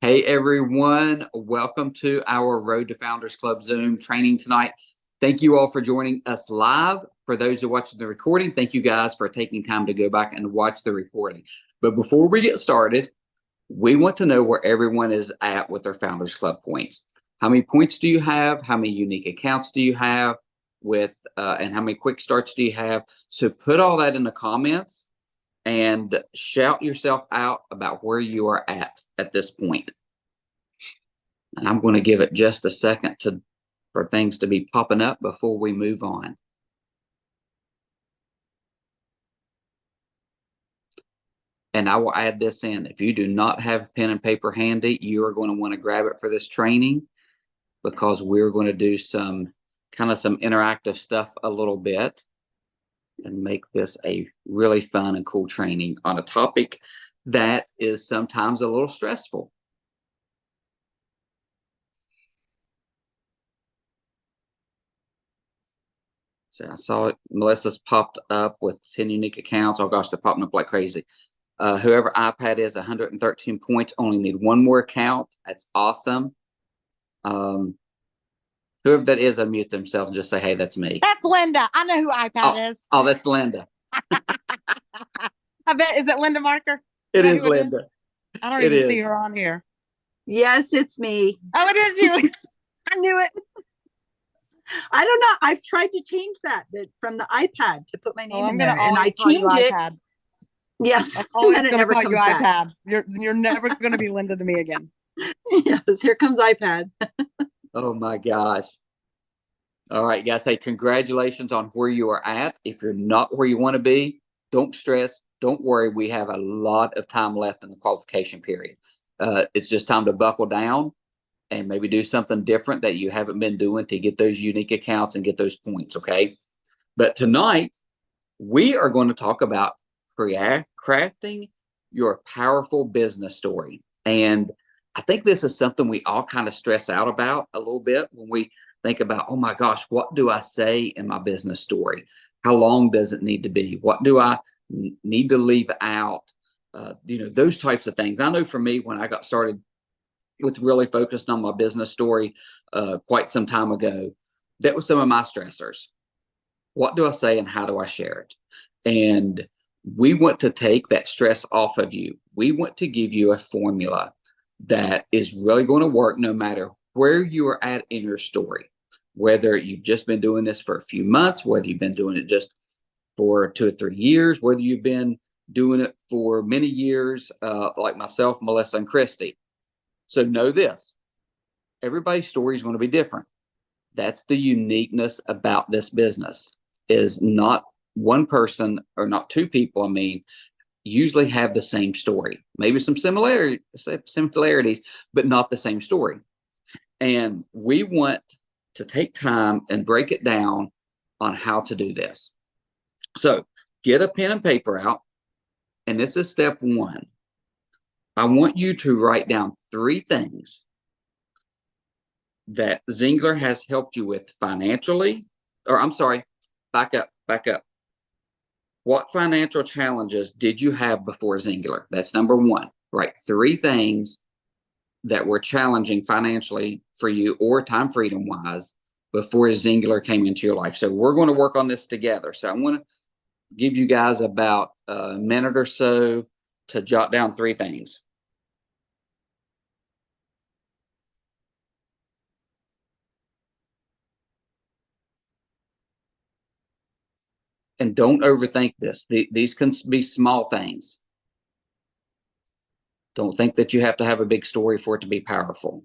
Hey everyone, welcome to our Road to Founders Club Zoom training tonight. Thank you all for joining us live. For those who are watching the recording, thank you guys for taking time to go back and watch the recording. But before we get started, we want to know where everyone is at with their Founders Club points. How many points do you have? How many unique accounts do you have and how many quick starts do you have? So put all that in the comments and shout yourself out about where you are at this point. And I'm going to give it just a second for things to be popping up before we move on. And I will add this in. If you do not have pen and paper handy, you are going to want to grab it for this training because we're going to do some interactive stuff a little bit and make this a really fun and cool training on a topic that is sometimes a little stressful. So I saw it. Melissa's popped up with 10 unique accounts. Oh gosh, they're popping up like crazy. Whoever iPad is 113 points, only need one more account. That's awesome. Whoever that is, unmute themselves and just say, hey, that's me. That's Linda. I know who iPad is. Oh, that's Linda. I bet. Is it Linda Marker? It is Linda. I don't even see her on here. Yes, it's me. Oh, it is you. I knew it. I don't know. I've tried to change that from the iPad to put my name in there, and I changed it. iPad. Yes, I'm always going to call you iPad. You're never going to be Linda to me again. Yes, here comes iPad. Oh my gosh. All right, guys. Hey, congratulations on where you are at. If you're not where you want to be, don't stress. Don't worry. We have a lot of time left in the qualification period. It's just time to buckle down and maybe do something different that you haven't been doing to get those unique accounts and get those points, okay? But tonight, we are going to talk about crafting your powerful business story. And I think this is something we all kind of stress out about a little bit when we think about, oh my gosh, what do I say in my business story? How long does it need to be? What do I need to leave out? Those types of things. I know for me, when I got started with really focused on my business story quite some time ago, that was some of my stressors. What do I say and how do I share it? And we want to take that stress off of you. We want to give you a formula that is really going to work no matter where you are at in your story, whether you've just been doing this for a few months, whether you've been doing it just for 2 or 3 years, whether you've been doing it for many years, like myself, Melissa, and Christy. So know this, everybody's story is going to be different. That's the uniqueness about this business, is not one person or not two people, usually have the same story. Maybe some similarities, but not the same story. And we want to take time and break it down on how to do this. So get a pen and paper out. And this is step one. I want you to write down 3 things that Zingler has helped you with financially, or I'm sorry, back up. What financial challenges did you have before Zingler? That's number 1. Write 3 things that were challenging financially for you or time freedom wise before Zingler came into your life. So we're going to work on this together. So I'm going to give you guys about a minute or so to jot down 3 things. And don't overthink this. These can be small things. Don't think that you have to have a big story for it to be powerful.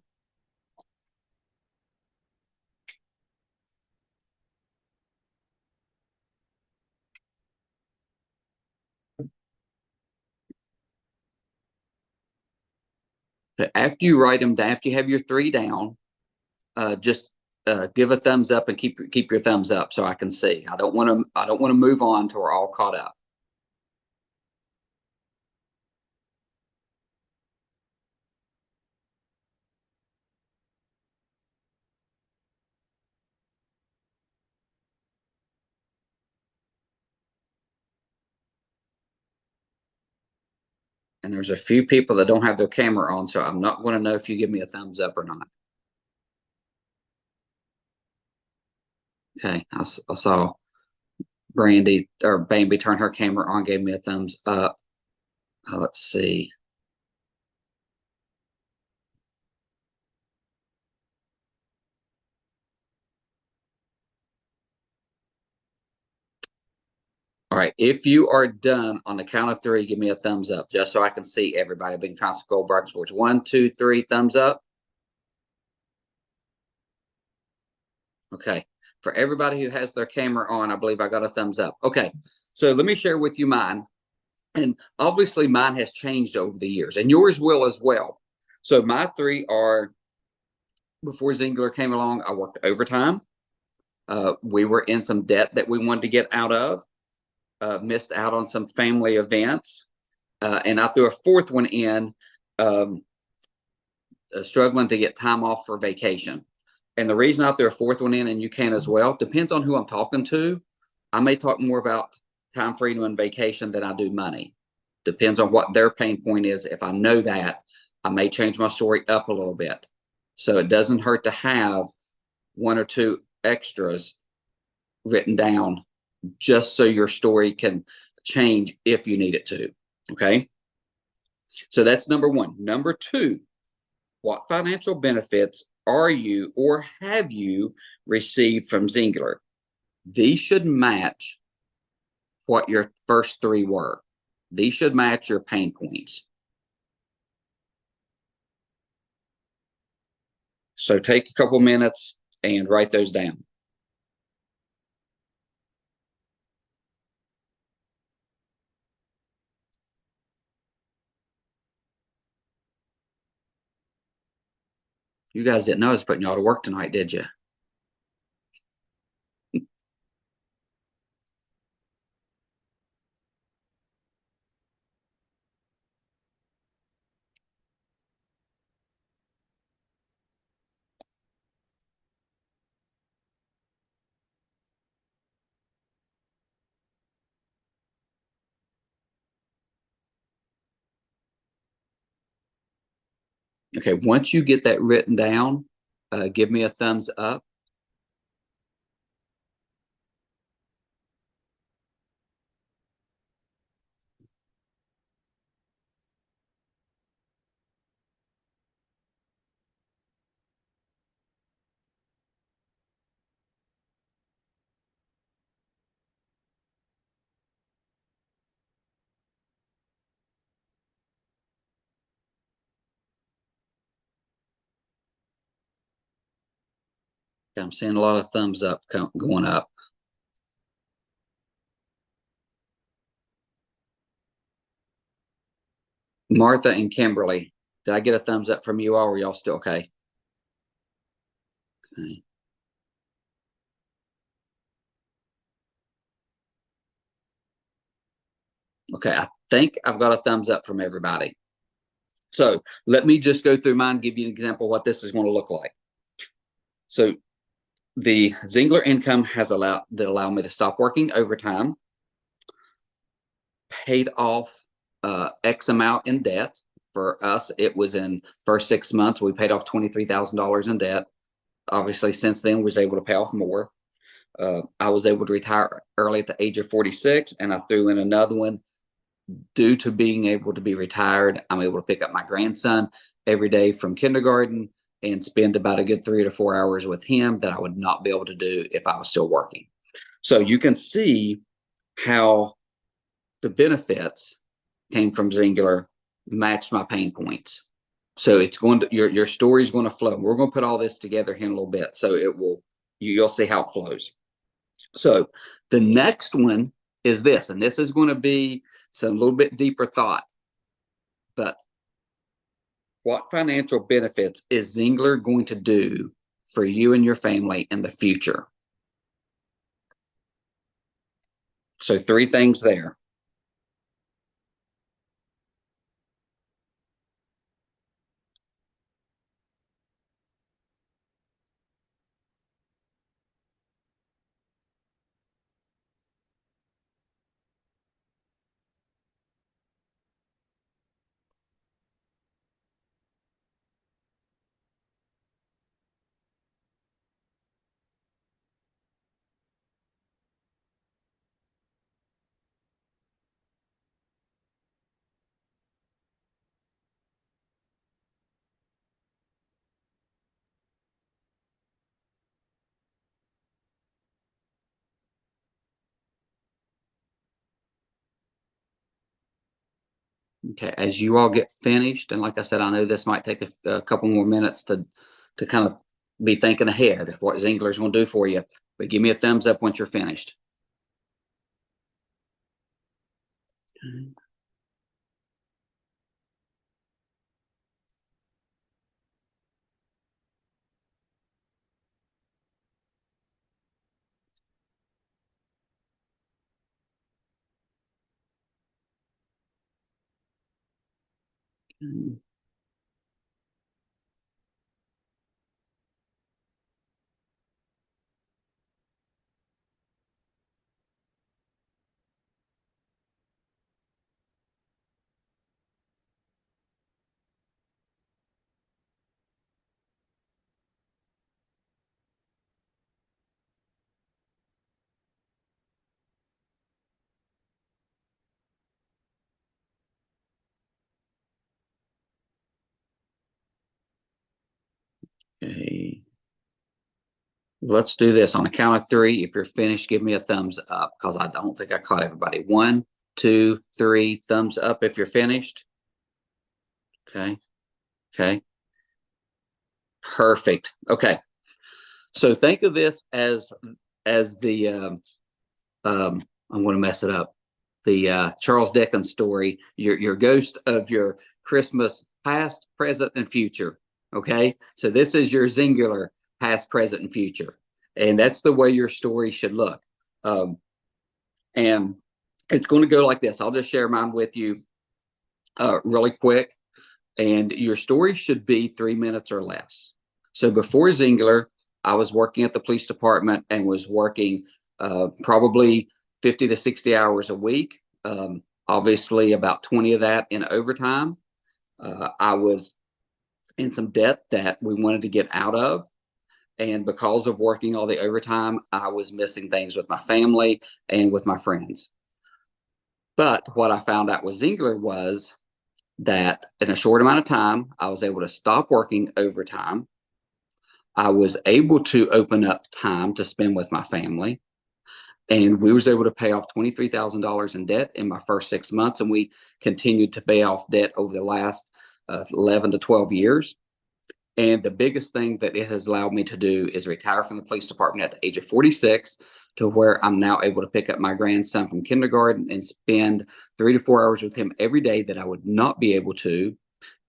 But after you write them down, after you have your 3 down, just give a thumbs up and keep your thumbs up so I can see. I don't want to move on till we're all caught up. And there's a few people that don't have their camera on, so I'm not going to know if you give me a thumbs up or not. Okay, I saw Brandy or Bambi turn her camera on, gave me a thumbs up. Let's see. All right, if you are done on the count of three, give me a thumbs up just so I can see everybody. I've been trying to scroll back towards 1, 2, 3, thumbs up. Okay, for everybody who has their camera on, I believe I got a thumbs up. Okay, so let me share with you mine. And obviously mine has changed over the years, and yours will as well. So my three are, before Zingler came along, I worked overtime. We were in some debt that we wanted to get out of, missed out on some family events. And I threw a fourth one in, um, struggling to get time off for vacation. And the reason I threw a fourth one in, and you can as well, depends on who I'm talking to. I may talk more about time freedom and vacation than I do money. Depends on what their pain point is. If I know that, I may change my story up a little bit. So it doesn't hurt to have one or two extras written down just so your story can change if you need it to. Okay. So that's number one. Number two, what financial benefits are you or have you received from Zingler? These should match what your first three were. These should match your pain points. So take a couple minutes and write those down. You guys didn't know I was putting y'all to work tonight, did you? Okay, once you get that written down, give me a thumbs up. I'm seeing a lot of thumbs up going up. Martha and Kimberly, did I get a thumbs up from you all, or are y'all still okay? Okay. Okay, I think I've got a thumbs up from everybody. So let me just go through mine, give you an example of what this is going to look like. So the Zingler income has allowed me to stop working overtime, paid off X amount in debt. For us, it was in first 6 months, we paid off $23,000 in debt. Obviously, since then, was able to pay off more. I was able to retire early at the age of 46, and I threw in another one. Due to being able to be retired, I'm able to pick up my grandson every day from kindergarten and spend about a good 3 to 4 hours with him that I would not be able to do if I was still working. So you can see how the benefits came from Zingler matched my pain points. So it's going to your story is going to flow. We're going to put all this together here in a little bit, so it will you'll see how it flows. So the next one is this, and this is going to be some little bit deeper thought. But what financial benefits is Zingler going to do for you and your family in the future? So three things there. Okay, as you all get finished, and like I said, I know this might take a couple more minutes to kind of be thinking ahead of what Zingler's going to do for you, but give me a thumbs up once you're finished. Okay. Let's do this on a count of three. If you're finished, give me a thumbs up because I don't think I caught everybody. 1, 2, 3, thumbs up if you're finished. Okay. Okay. Perfect. Okay. So think of this as the I'm going to mess it up. The Charles Dickens story, your ghost of your Christmas past, present, and future. Okay, so this is your singular past, present, and future, and that's the way your story should look. And it's going to go like this. I'll just share mine with you really quick, and your story should be 3 minutes or less. So before Zingler, I was working at the police department and was working probably 50 to 60 hours a week. Obviously, about 20 of that in overtime. I was in some debt that we wanted to get out of. And because of working all the overtime, I was missing things with my family and with my friends. But what I found out with Zingler was that in a short amount of time, I was able to stop working overtime. I was able to open up time to spend with my family. And we was able to pay off $23,000 in debt in my first 6 months. And we continued to pay off debt over the last 11 to 12 years. And the biggest thing that it has allowed me to do is retire from the police department at the age of 46 to where I'm now able to pick up my grandson from kindergarten and spend 3 to 4 hours with him every day that I would not be able to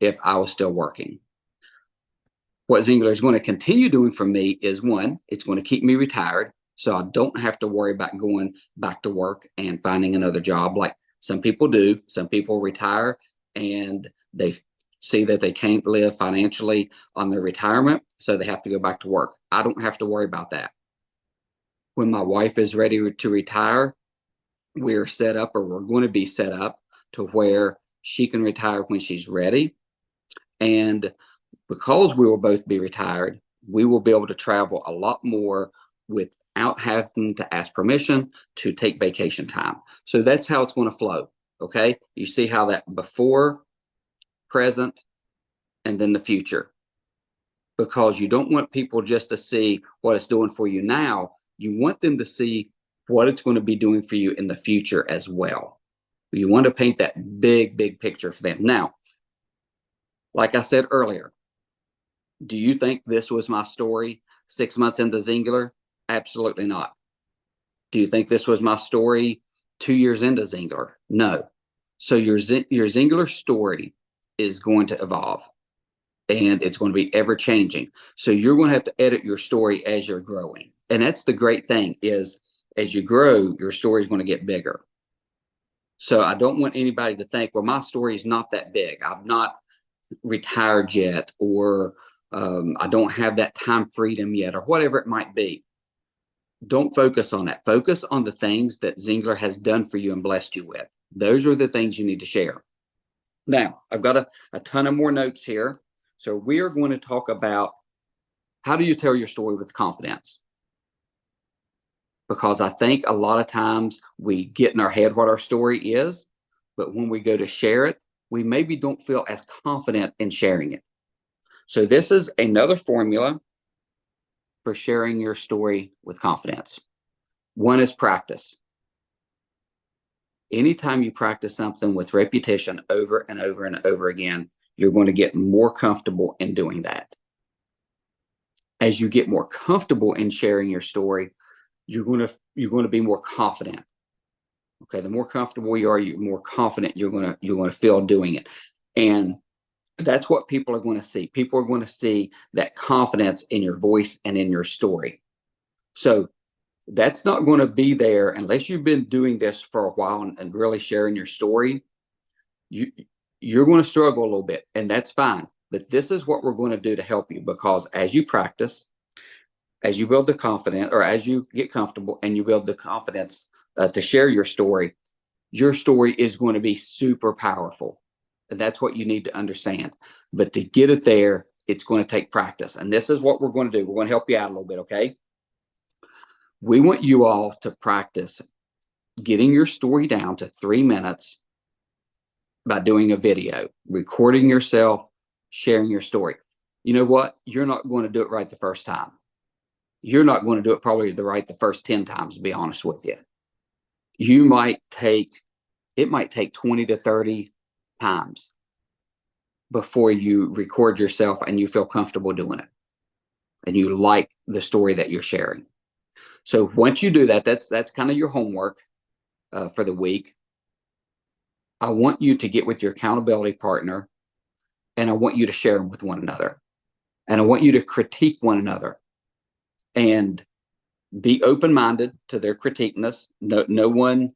if I was still working. What Zingler is going to continue doing for me is one, it's going to keep me retired. So I don't have to worry about going back to work and finding another job like some people do. Some people retire and they see that they can't live financially on their retirement, so they have to go back to work. I don't have to worry about that. When my wife is ready to retire, we're set up, or we're going to be set up to where she can retire when she's ready. And because we will both be retired, we will be able to travel a lot more without having to ask permission to take vacation time. So that's how it's going to flow. Okay. You see how that before, present, and then the future. Because you don't want people just to see what it's doing for you now. You want them to see what it's going to be doing for you in the future as well. You want to paint that big, big picture for them. Now, like I said earlier, do you think this was my story 6 months into Zingler? Absolutely not. Do you think this was my story 2 years into Zingler? No. So your Zingler story is going to evolve, and it's going to be ever changing. So you're going to have to edit your story as you're growing. And that's the great thing is as you grow, your story is going to get bigger. So I don't want anybody to think, well, my story is not that big. I'm not retired yet, or I don't have that time freedom yet, or whatever it might be. Don't focus on that. Focus on the things that Zingler has done for you and blessed you with. Those are the things you need to share. Now, I've got a ton of more notes here. So we are going to talk about how do you tell your story with confidence? Because I think a lot of times we get in our head what our story is, but when we go to share it, we maybe don't feel as confident in sharing it. So this is another formula for sharing your story with confidence. One is practice. Anytime you practice something with repetition over and over and over again, you're going to get more comfortable in doing that. As you get more comfortable in sharing your story, you're going to be more confident. Okay, the more comfortable you are, you're more confident you're going to feel doing it. And that's what people are going to see. People are going to see that confidence in your voice and in your story. So that's not going to be there unless you've been doing this for a while and really sharing your story. You're going to struggle a little bit, and that's fine. But this is what we're going to do to help you, because as you practice, as you build the confidence, or as you get comfortable and you build the confidence to share your story is going to be super powerful. And that's what you need to understand. But to get it there, it's going to take practice. And this is what we're going to do. We're going to help you out a little bit, okay? We want you all to practice getting your story down to 3 minutes by doing a video, recording yourself, sharing your story. You know what? You're not going to do it right the first time. You're not going to do it probably the first 10 times, to be honest with you. It might take 20 to 30 times before you record yourself and you feel comfortable doing it and you like the story that you're sharing. So once you do that, that's kind of your homework for the week. I want you to get with your accountability partner, and I want you to share them with one another, and I want you to critique one another and be open-minded to their critiqueness. No one,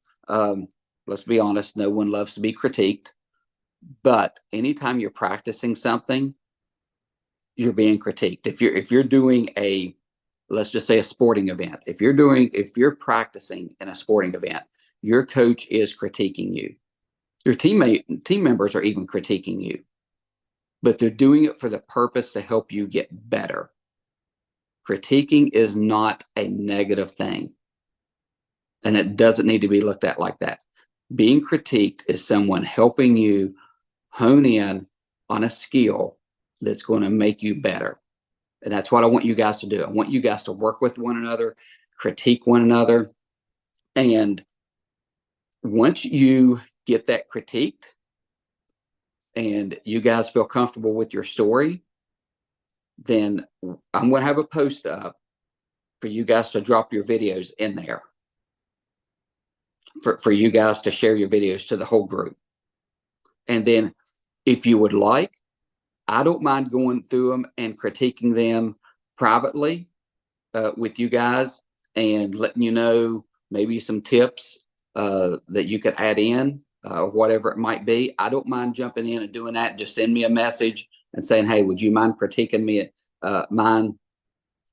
let's be honest, no one loves to be critiqued. But anytime you're practicing something, you're being critiqued. If you're doing let's just say a sporting event, if you're practicing in a sporting event, your coach is critiquing you. Your team members are even critiquing you, but they're doing it for the purpose to help you get better. Critiquing is not a negative thing, and it doesn't need to be looked at like that. Being critiqued is someone helping you hone in on a skill that's going to make you better. And that's what I want you guys to do. I want you guys to work with one another, critique one another. And once you get that critiqued and you guys feel comfortable with your story, then I'm going to have a post up for you guys to drop your videos in there, for you guys to share your videos to the whole group. And then if you would like, I don't mind going through them and critiquing them privately with you guys and letting you know maybe some tips that you could add in, or whatever it might be. I don't mind jumping in and doing that. Just send me a message and saying, hey, would you mind critiquing me mine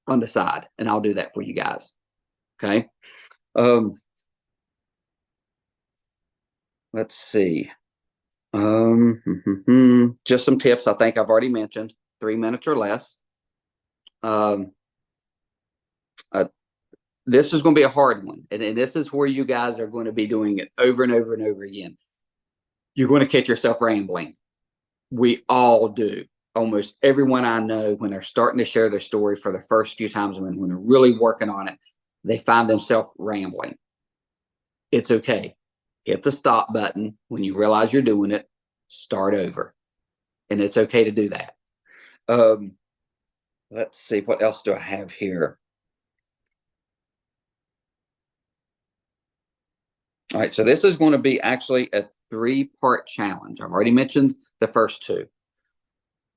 on the side? And I'll do that for you guys. Okay. Let's see. Just some tips I think I've already mentioned. 3 minutes or less. This is going to be a hard one, and this is where you guys are going to be doing it over and over and over again. You're going to catch yourself rambling. We all do. Almost everyone I know, when they're starting to share their story for the first few times, when they're really working on it, they find themselves rambling. It's okay. Hit the stop button when you realize you're doing it. Start over, and it's okay to do that. Let's see, what else do I have here? All right, so this is going to be actually a 3-part challenge. I've already mentioned the first 2.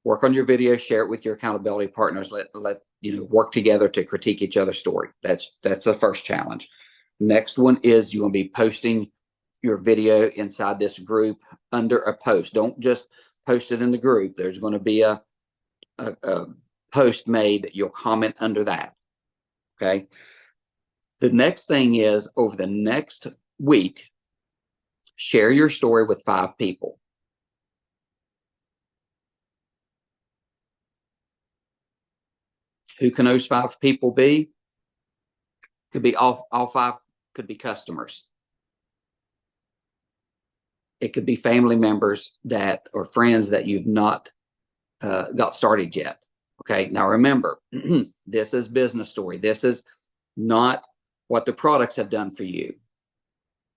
Work on your video, share it with your accountability partners. Let work together to critique each other's story. That's the first challenge. Next one is you're going to be posting your video inside this group under a post. Don't just post it in the group. There's going to be a post made that you'll comment under that. Okay. The next thing is, over the next week, share your story with 5 people. Who can those 5 people be? Could be all 5 could be customers. It could be family members or friends that you've not got started yet. Okay. Now remember, this is business story. This is not what the products have done for you.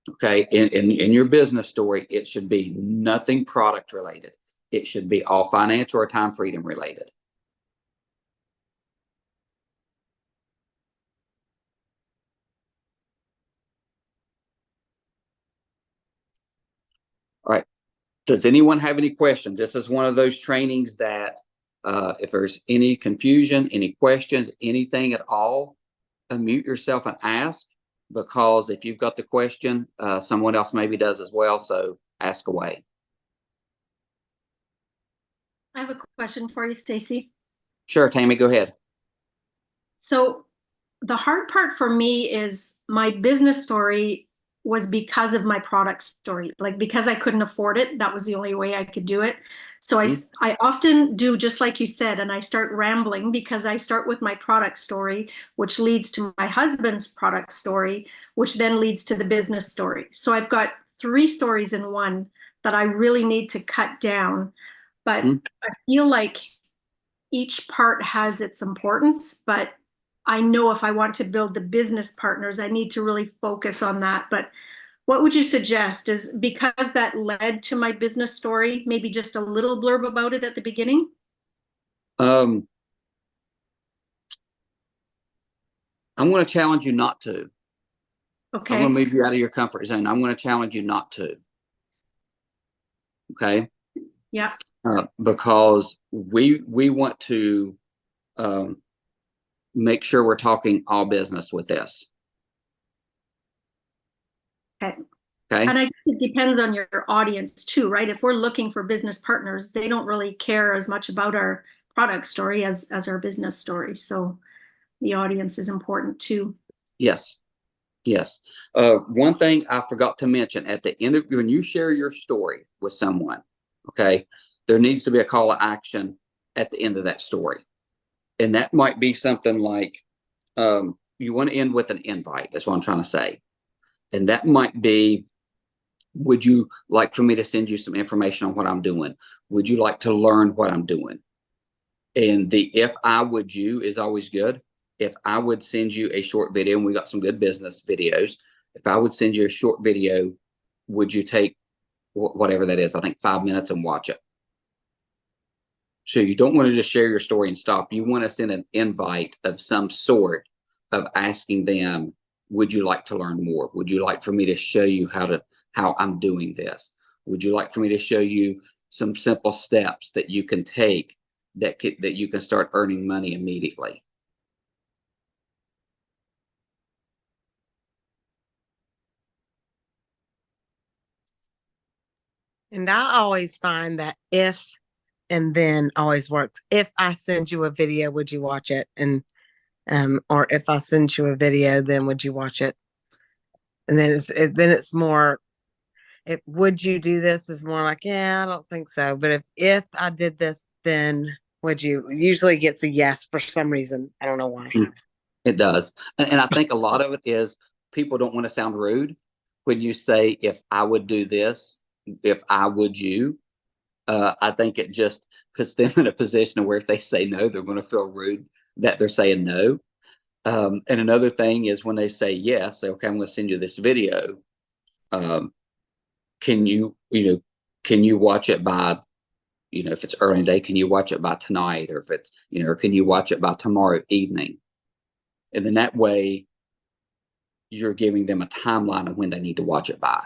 Okay. In your business story, it should be nothing product related. It should be all financial or time freedom related. All right. Does anyone have any questions? This is one of those trainings that if there's any confusion, any questions, anything at all, unmute yourself and ask, because if you've got the question, someone else maybe does as well. So ask away. I have a question for you, Stacy. Sure, Tammy, go ahead. So the hard part for me is my business story was because of my product story. Like because I couldn't afford it, that was the only way I could do it. So I often do just like you said, and I start rambling because I start with my product story, which leads to my husband's product story, which then leads to the business story. So I've got 3 stories in one that I really need to cut down. But I feel like each part has its importance, but I know if I want to build the business partners, I need to really focus on that. But what would you suggest? Is because that led to my business story, maybe just a little blurb about it at the beginning? I'm going to challenge you not to. Okay. I'm going to move you out of your comfort zone. I'm going to challenge you not to. Okay. Yeah. Because we want to make sure we're talking all business with this. Okay. Okay. And I guess it depends on your audience too, right? If we're looking for business partners, they don't really care as much about our product story as our business story. So the audience is important too. Yes. Yes. One thing I forgot to mention at the end of when you share your story with someone, okay, there needs to be a call to action at the end of that story. And that might be something like you want to end with an invite. That's what I'm trying to say. And that might be, would you like for me to send you some information on what I'm doing? Would you like to learn what I'm doing? And the if I would you is always good. If I would send you a short video, and we got some good business videos, if I would send you a short video, would you take whatever that is? I think 5 minutes and watch it. So you don't want to just share your story and stop. You want to send an invite of some sort of asking them, would you like to learn more? Would you like for me to show you how I'm doing this? Would you like for me to show you some simple steps that you can take that you can start earning money immediately? And I always find that if and then always works. If I send you a video, would you watch it? And or if I send you a video, then would you watch it? And then it's more. Would you do this? Is more like, yeah, I don't think so. But if I did this, then would you? Usually gets a yes for some reason. I don't know why. It does, and I think a lot of it is people don't want to sound rude when you say, "If I would do this, if I would you." I think it just puts them in a position where if they say no, they're going to feel rude that they're saying no. And another thing is when they say yes, say, okay, I'm going to send you this video. Can can you watch it by, if it's early in the day, can you watch it by tonight? Or if it's, or can you watch it by tomorrow evening? And then that way you're giving them a timeline of when they need to watch it by.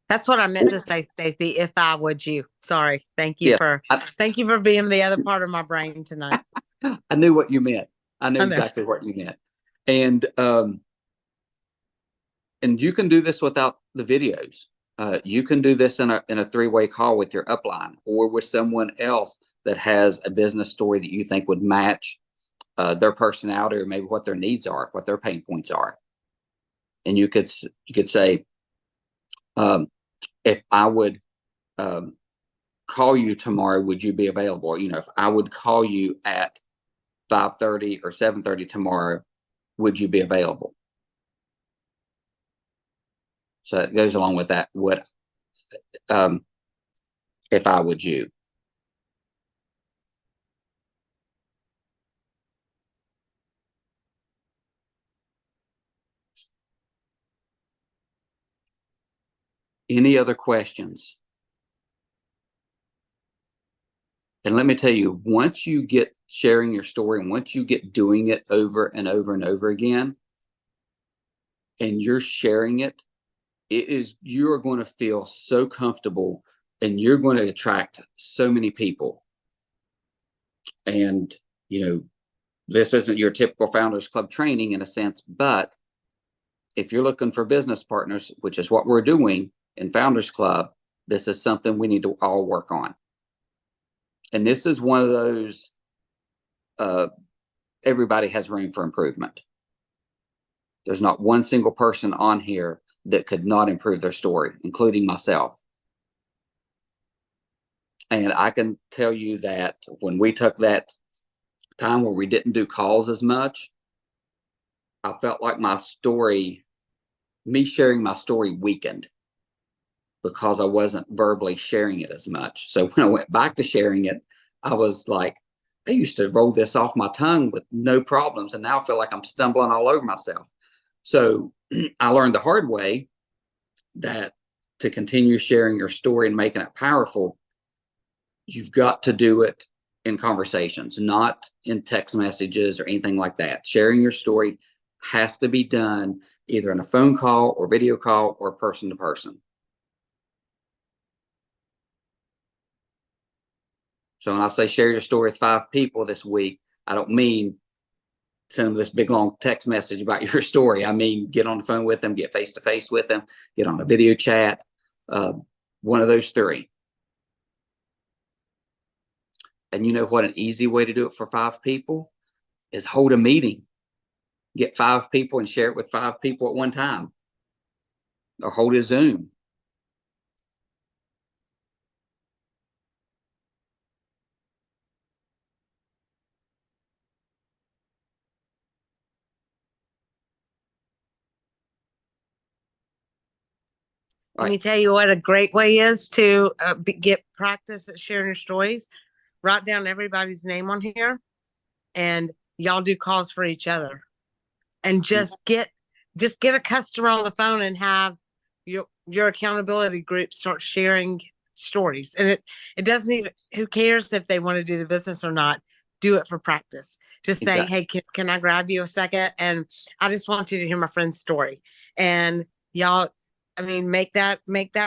That's what I meant to say, Stacy. If I would you. Sorry. Thank you Yeah, thank you for being the other part of my brain tonight. I knew what you meant. I knew know. exactly what you meant. And you can do this without the videos. You can do this in a 3-way call with your upline or with someone else that has a business story that you think would match their personality or maybe what their needs are, what their pain points are. And you could say, if I would call you tomorrow, would you be available? If I would call you at 5:30 or 7:30 tomorrow, would you be available? So it goes along with that. If I would you. Any other questions? And let me tell you, once you get sharing your story and once you get doing it over and over and over again, and you're sharing it, you are going to feel so comfortable and you're going to attract so many people. And, this isn't your typical Founders Club training in a sense, but if you're looking for business partners, which is what we're doing in Founders Club, this is something we need to all work on. And this is one of those, everybody has room for improvement. There's not one single person on here that could not improve their story, including myself. And I can tell you that when we took that time where we didn't do calls as much, I felt like me sharing my story weakened because I wasn't verbally sharing it as much. So when I went back to sharing it, I was like, I used to roll this off my tongue with no problems. And now I feel like I'm stumbling all over myself. So I learned the hard way that to continue sharing your story and making it powerful, you've got to do it in conversations, not in text messages or anything like that. Sharing your story has to be done either in a phone call or video call or person to person. So when I say share your story with 5 people this week, I don't mean send them this big long text message about your story. I mean, get on the phone with them, get face to face with them, get on a video chat, one of those 3. And you know what an easy way to do it for 5 people is hold a meeting. Get 5 people and share it with 5 people at one time. Or hold a Zoom. Let me tell you what a great way is to get practice at sharing your stories. Write down everybody's name on here and y'all do calls for each other. And just get a customer on the phone and have your accountability group start sharing stories. And it doesn't even, who cares if they want to do the business or not, do it for practice. Just say, hey, can I grab you a second? And I just want you to hear my friend's story. And y'all, I mean, make that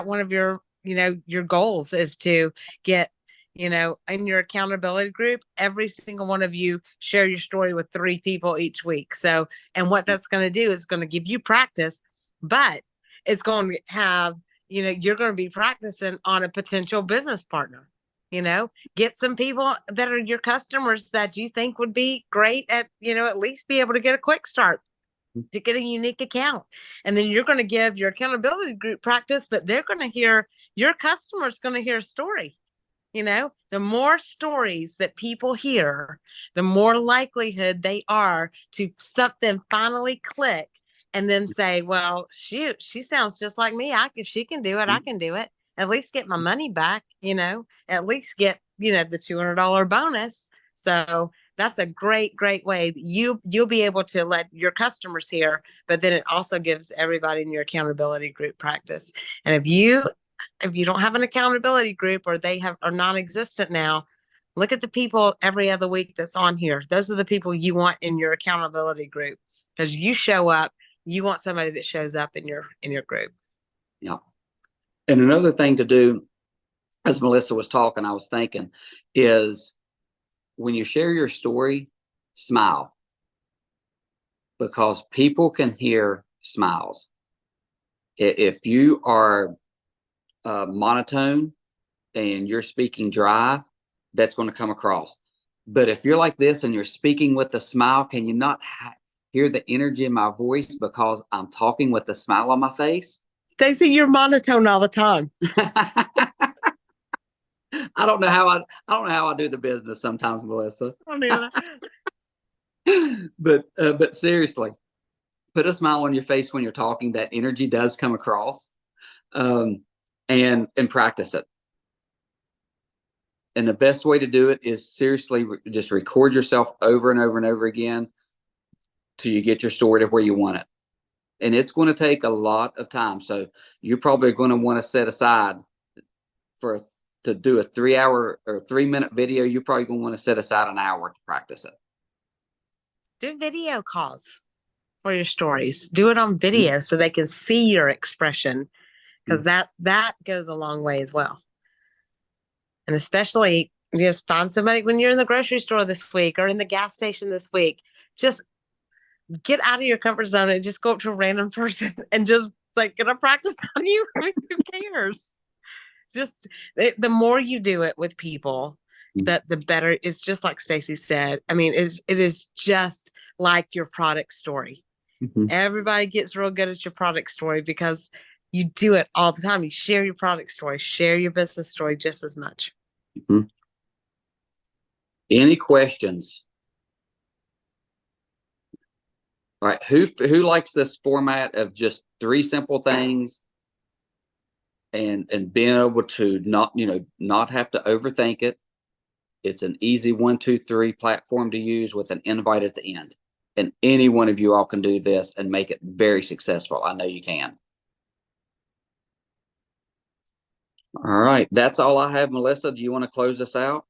one of your, your goals is to get, in your accountability group, every single one of you share your story with 3 people each week. So, and what that's going to do is going to give you practice, but it's going to have, you're going to be practicing on a potential business partner. Get some people that are your customers that you think would be great at, at least be able to get a quick start to get a unique account. And then you're going to give your accountability group practice, but they're going to hear, your customer's going to hear a story. The more stories that people hear, the more likelihood they are to something finally click and then say, well, shoot, she sounds just like me. If she can do it, I can do it. At least get my money back, at least get, the $200 bonus. So that's a great way that you'll be able to let your customers hear, but then it also gives everybody in your accountability group practice. And if you don't have an accountability group or they are non-existent now, look at the people every other week that's on here. Those are the people you want in your accountability group, because you show up, you want somebody that shows up in your group. Yeah. And another thing to do, as Melissa was talking, I was thinking, is when you share your story, smile, because people can hear smiles. If you are monotone and you're speaking dry, that's going to come across. But if you're like this and you're speaking with a smile, can you not hear the energy in my voice because I'm talking with a smile on my face? Stacy, you're monotone all the time. I don't know how I do the business sometimes, Melissa. But seriously, put a smile on your face when you're talking. That energy does come across, and practice it. And the best way to do it is seriously just record yourself over and over and over again till you get your story to where you want it. and it's going to take a lot of time. So you're probably going to want to set aside to do a 3-hour or 3-minute video. You're probably going to want to set aside an hour to practice it. Do video calls for your stories. Do it on video so they can see your expression, because that goes a long way as well. And especially just find somebody when you're in the grocery store this week or in the gas station this week. Just get out of your comfort zone and just go up to a random person and just like, get a practice on you. I mean, who cares? Just the more you do it with people, the better. It's just like Stacy said. I mean, it is just like your product story. Everybody gets real good at your product story because you do it all the time. You share your product story, share your business story just as much. Any questions? All right. Who likes this format of just 3 simple things and being able to not have to overthink it? It's an easy 1, 2, 3 platform to use with an invite at the end. And any one of you all can do this and make it very successful. I know you can. All right. That's all I have. Melissa, do you want to close this out?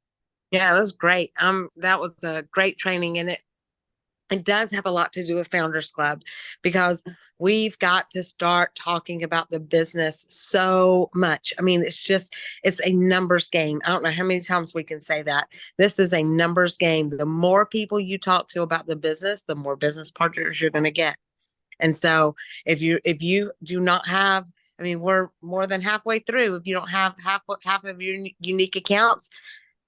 Yeah, that was great. That was a great training, and it does have a lot to do with Founders Club, because we've got to start talking about the business so much. I mean, it's a numbers game. I don't know how many times we can say that. This is a numbers game. The more people you talk to about the business, the more business partners you're going to get. And so if you do not have, I mean, we're more than halfway through. If you don't have half of your unique accounts,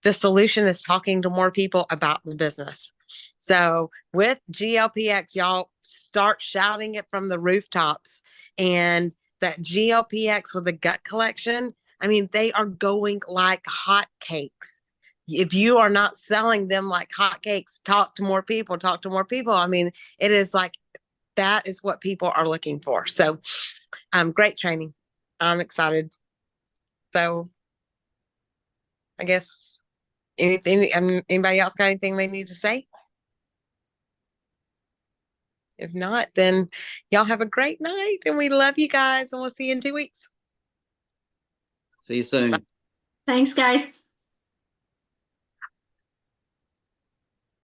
the solution is talking to more people about the business. So with GLPX, y'all start shouting it from the rooftops. And that GLPX with the gut collection, I mean, they are going like hotcakes. If you are not selling them like hotcakes, talk to more people, talk to more people. I mean, it is like, that is what people are looking for. So great training. I'm excited. So I guess anything, anybody else got anything they need to say? If not, then y'all have a great night, and we love you guys, and we'll see you in 2 weeks. See you soon. Thanks, guys.